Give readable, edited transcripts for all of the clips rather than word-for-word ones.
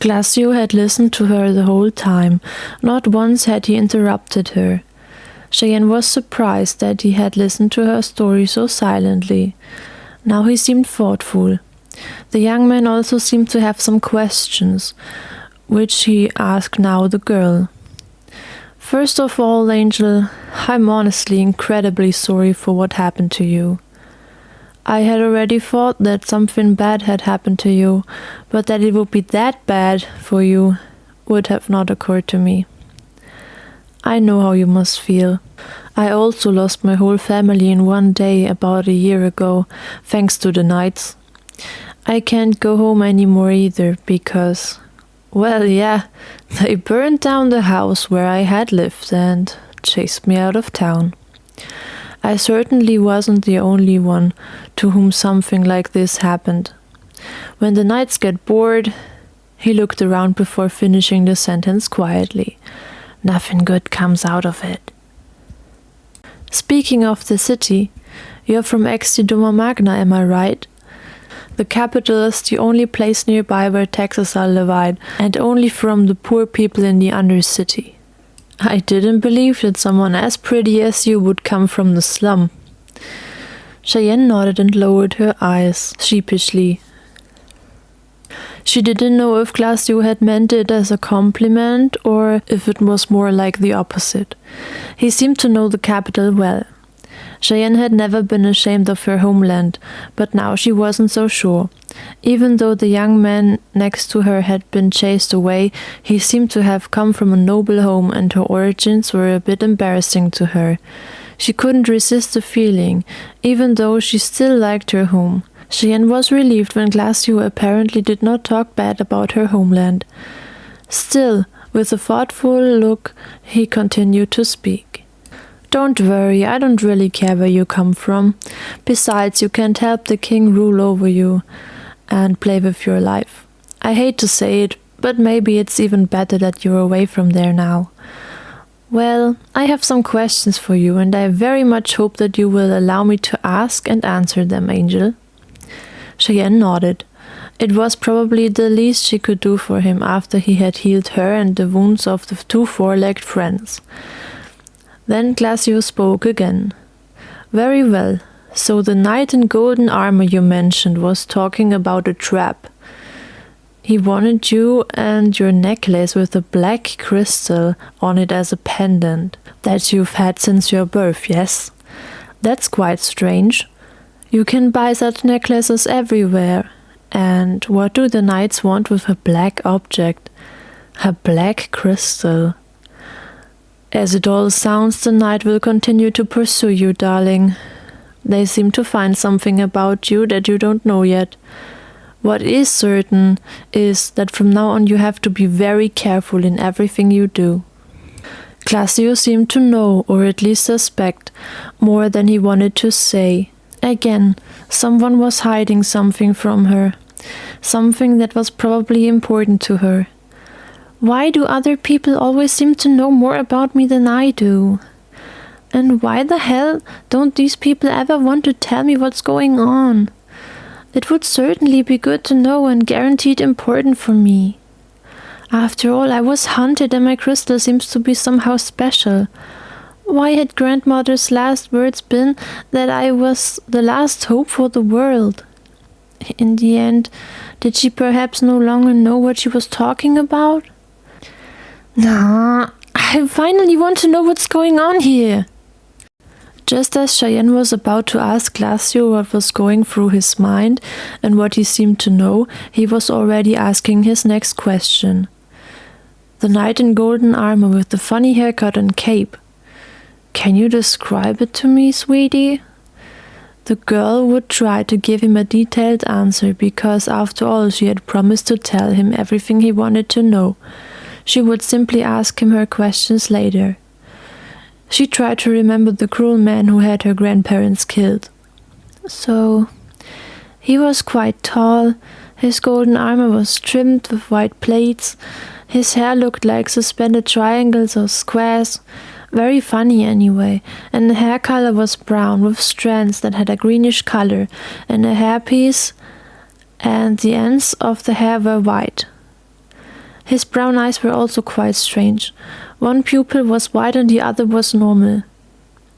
Glaczio had listened to her the whole time. Not once had he interrupted her. Cheyenne was surprised that he had listened to her story so silently. Now he seemed thoughtful. The young man also seemed to have some questions, which he asked now the girl. First of all, Angel, I'm honestly incredibly sorry for what happened to you. I had already thought that something bad had happened to you, but that it would be that bad for you would have not occurred to me. I know how you must feel. I also lost my whole family in one day about a year ago, thanks to the Knights. I can't go home anymore either because, well, yeah, they burned down the house where I had lived and chased me out of town. I certainly wasn't the only one to whom something like this happened. When the Knights get bored, he looked around before finishing the sentence quietly. Nothing good comes out of it. Speaking of the city, you're from Extidoma Magna, am I right? The capital is the only place nearby where taxes are levied, and only from the poor people in the Undercity. I didn't believe that someone as pretty as you would come from the slum. Cheyenne nodded and lowered her eyes sheepishly. She didn't know if Glaczio had meant it as a compliment or if it was more like the opposite. He seemed to know the capital well. Cheyenne had never been ashamed of her homeland, but now she wasn't so sure. Even though the young man next to her had been chased away, he seemed to have come from a noble home, and her origins were a bit embarrassing to her. She couldn't resist the feeling, even though she still liked her home. Cheyenne was relieved when Glaczio apparently did not talk bad about her homeland. Still, with a thoughtful look, he continued to speak. Don't worry, I don't really care where you come from. Besides, you can't help the king rule over you and play with your life. I hate to say it, but maybe it's even better that you're away from there now. Well, I have some questions for you, and I very much hope that you will allow me to ask and answer them, Angel. Cheyenne nodded. It was probably the least she could do for him after he had healed her and the wounds of the two four-legged friends. Then Glaczio spoke again. Very well, so the knight in golden armor you mentioned was talking about a trap. He wanted you and your necklace with a black crystal on it as a pendant that you've had since your birth, yes? That's quite strange. You can buy such necklaces everywhere. And what do the knights want with a black object? A black crystal. As it all sounds, the knight will continue to pursue you, darling. They seem to find something about you that you don't know yet. What is certain is that from now on you have to be very careful in everything you do. Glaczio seemed to know, or at least suspect, more than he wanted to say. Again, someone was hiding something from her. Something that was probably important to her. Why do other people always seem to know more about me than I do? And why the hell don't these people ever want to tell me what's going on? It would certainly be good to know and guaranteed important for me. After all, I was hunted and my crystal seems to be somehow special. Why had grandmother's last words been that I was the last hope for the world? In the end, did she perhaps no longer know what she was talking about? Nah, I finally want to know what's going on here. Just as Cheyenne was about to ask Glaczio what was going through his mind and what he seemed to know, he was already asking his next question. The knight in golden armor with the funny haircut and cape. Can you describe it to me, sweetie? The girl would try to give him a detailed answer because, after all, she had promised to tell him everything he wanted to know. She would simply ask him her questions later. She tried to remember the cruel man who had her grandparents killed. So, he was quite tall, his golden armor was trimmed with white plates, his hair looked like suspended triangles or squares, very funny anyway, and the hair color was brown with strands that had a greenish color, and a hairpiece and the ends of the hair were white. His brown eyes were also quite strange. One pupil was white and the other was normal.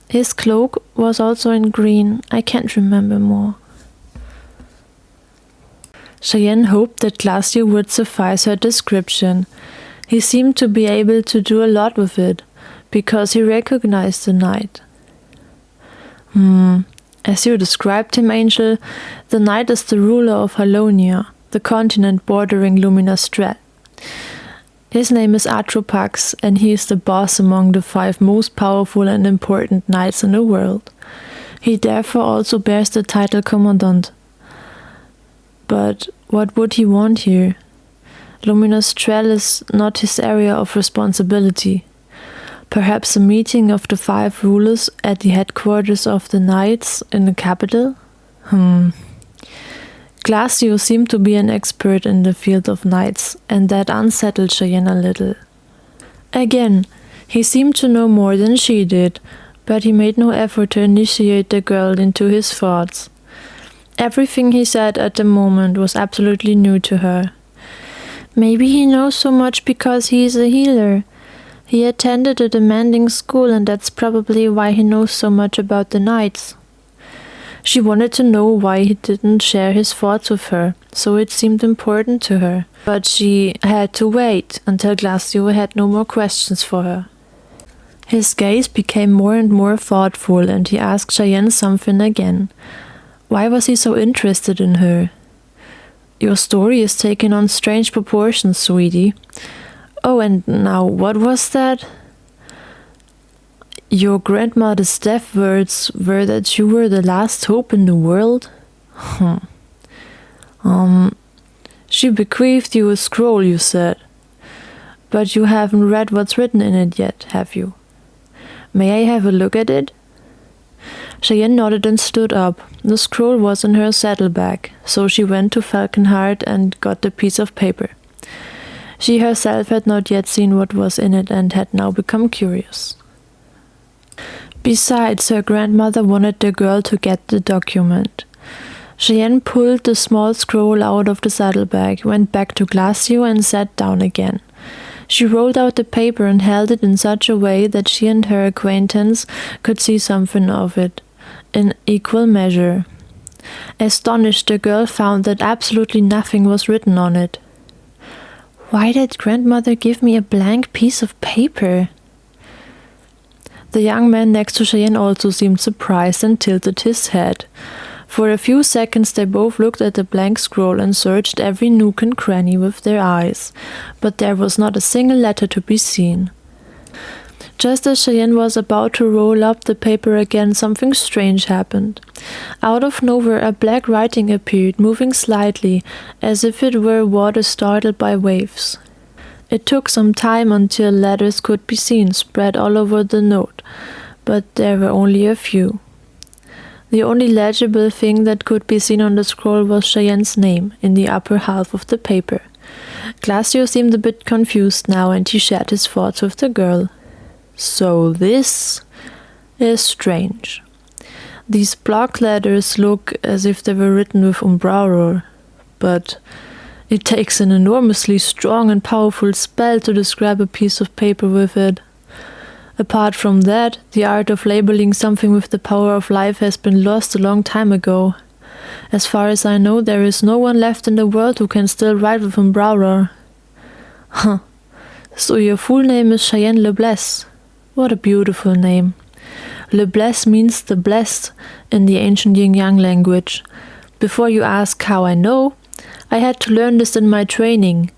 His cloak was also in green. I can't remember more. Cheyenne hoped that Glaczio would suffice her description. He seemed to be able to do a lot with it, because he recognized the knight. As you described him, Angel, the knight is the ruler of Halonia, the continent bordering Luminastral. His name is Atropax, and he is the boss among the 5 most powerful and important knights in the world. He therefore also bears the title Commandant. But what would he want here? Luminastral is not his area of responsibility. Perhaps a meeting of the 5 rulers at the headquarters of the knights in the capital? Glaczio seemed to be an expert in the field of knights, and that unsettled Cheyenne a little. Again, he seemed to know more than she did, but he made no effort to initiate the girl into his thoughts. Everything he said at the moment was absolutely new to her. Maybe he knows so much because he is a healer. He attended a demanding school, and that's probably why he knows so much about the knights. She wanted to know why he didn't share his thoughts with her, so it seemed important to her. But she had to wait until Glaczio had no more questions for her. His gaze became more and more thoughtful, and he asked Cheyenne something again. Why was he so interested in her? Your story is taking on strange proportions, sweetie. Oh, and now what was that? Your grandmother's death words were that you were the last hope in the world? She bequeathed you a scroll, you said. But you haven't read what's written in it yet, have you? May I have a look at it? Cheyenne nodded and stood up. The scroll was in her saddlebag, so she went to Falconheart and got the piece of paper. She herself had not yet seen what was in it and had now become curious. Besides, her grandmother wanted the girl to get the document. Cheyenne pulled the small scroll out of the saddlebag, went back to Glaczio and sat down again. She rolled out the paper and held it in such a way that she and her acquaintance could see something of it, in equal measure. Astonished, the girl found that absolutely nothing was written on it. Why did grandmother give me a blank piece of paper? The young man next to Cheyenne also seemed surprised and tilted his head. For a few seconds they both looked at the blank scroll and searched every nook and cranny with their eyes, but there was not a single letter to be seen. Just as Cheyenne was about to roll up the paper again, something strange happened. Out of nowhere a black writing appeared, moving slightly, as if it were water startled by waves. It took some time until letters could be seen spread all over the note, but there were only a few. The only legible thing that could be seen on the scroll was Cheyenne's name in the upper half of the paper. Glaczio seemed a bit confused now, and he shared his thoughts with the girl. So this is strange. These block letters look as if they were written with umbraur, but it takes an enormously strong and powerful spell to describe a piece of paper with it. Apart from that, the art of labeling something with the power of life has been lost a long time ago. As far as I know, there is no one left in the world who can still write with umbraur. Huh. So your full name is Cheyenne Leblesse. What a beautiful name. Leblesse means the blessed in the ancient Yin-Yang language. Before you ask how I know, I had to learn this in my training.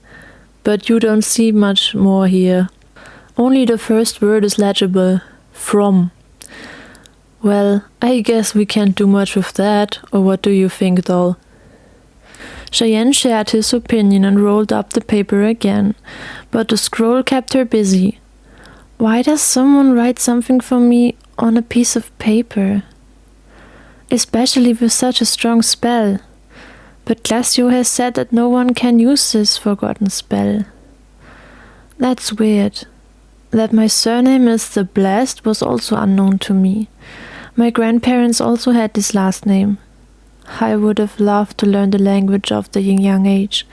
But you don't see much more here. Only the first word is legible. From. Well, I guess we can't do much with that, or what do you think, doll? Cheyenne shared his opinion and rolled up the paper again, but the scroll kept her busy. Why does someone write something for me on a piece of paper? Especially with such a strong spell. But Glaczio has said that no one can use this forgotten spell. That's weird. That my surname is the Blessed was also unknown to me. My grandparents also had this last name. I would have loved to learn the language of the Yin-Yang age.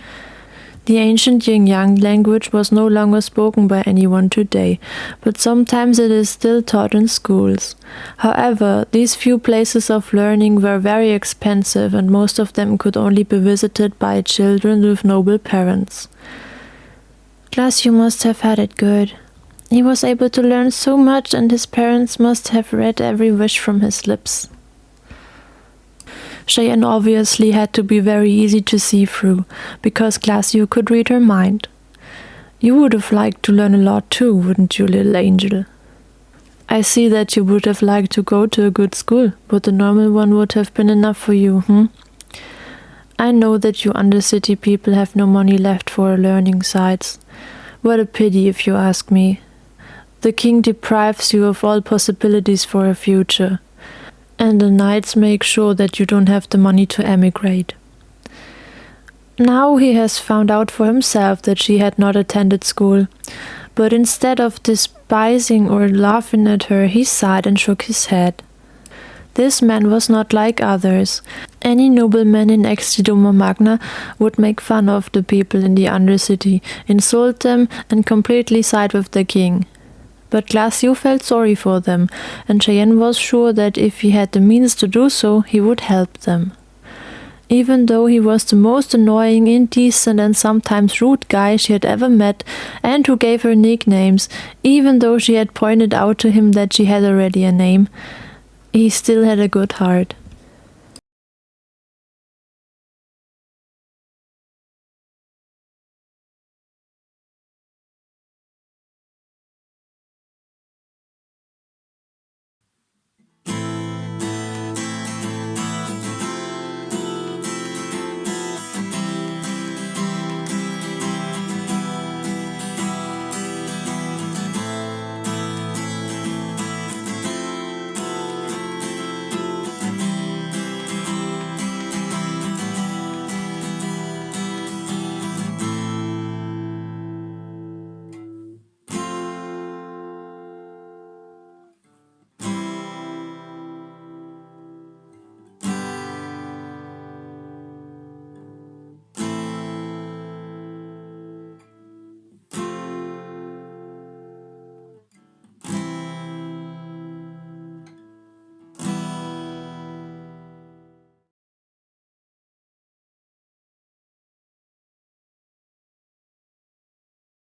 The ancient yin-yang language was no longer spoken by anyone today, but sometimes it is still taught in schools. However, these few places of learning were very expensive, and most of them could only be visited by children with noble parents. Glaczio must have had it good. He was able to learn so much, and his parents must have read every wish from his lips. Cheyenne obviously had to be very easy to see through, because Glaczio could read her mind. You would have liked to learn a lot too, wouldn't you, little angel? I see that you would have liked to go to a good school, but a normal one would have been enough for you, I know that you undercity people have no money left for learning sites. What a pity, if you ask me. The king deprives you of all possibilities for a future, and the knights make sure that you don't have the money to emigrate. Now he has found out for himself that she had not attended school, but instead of despising or laughing at her, he sighed and shook his head. This man was not like others. Any nobleman in Extidoma Magna would make fun of the people in the Undercity, insult them, and completely side with the king. But Glaczio felt sorry for them, and Cheyenne was sure that if he had the means to do so, he would help them. Even though he was the most annoying, indecent, and sometimes rude guy she had ever met, and who gave her nicknames, even though she had pointed out to him that she had already a name, he still had a good heart.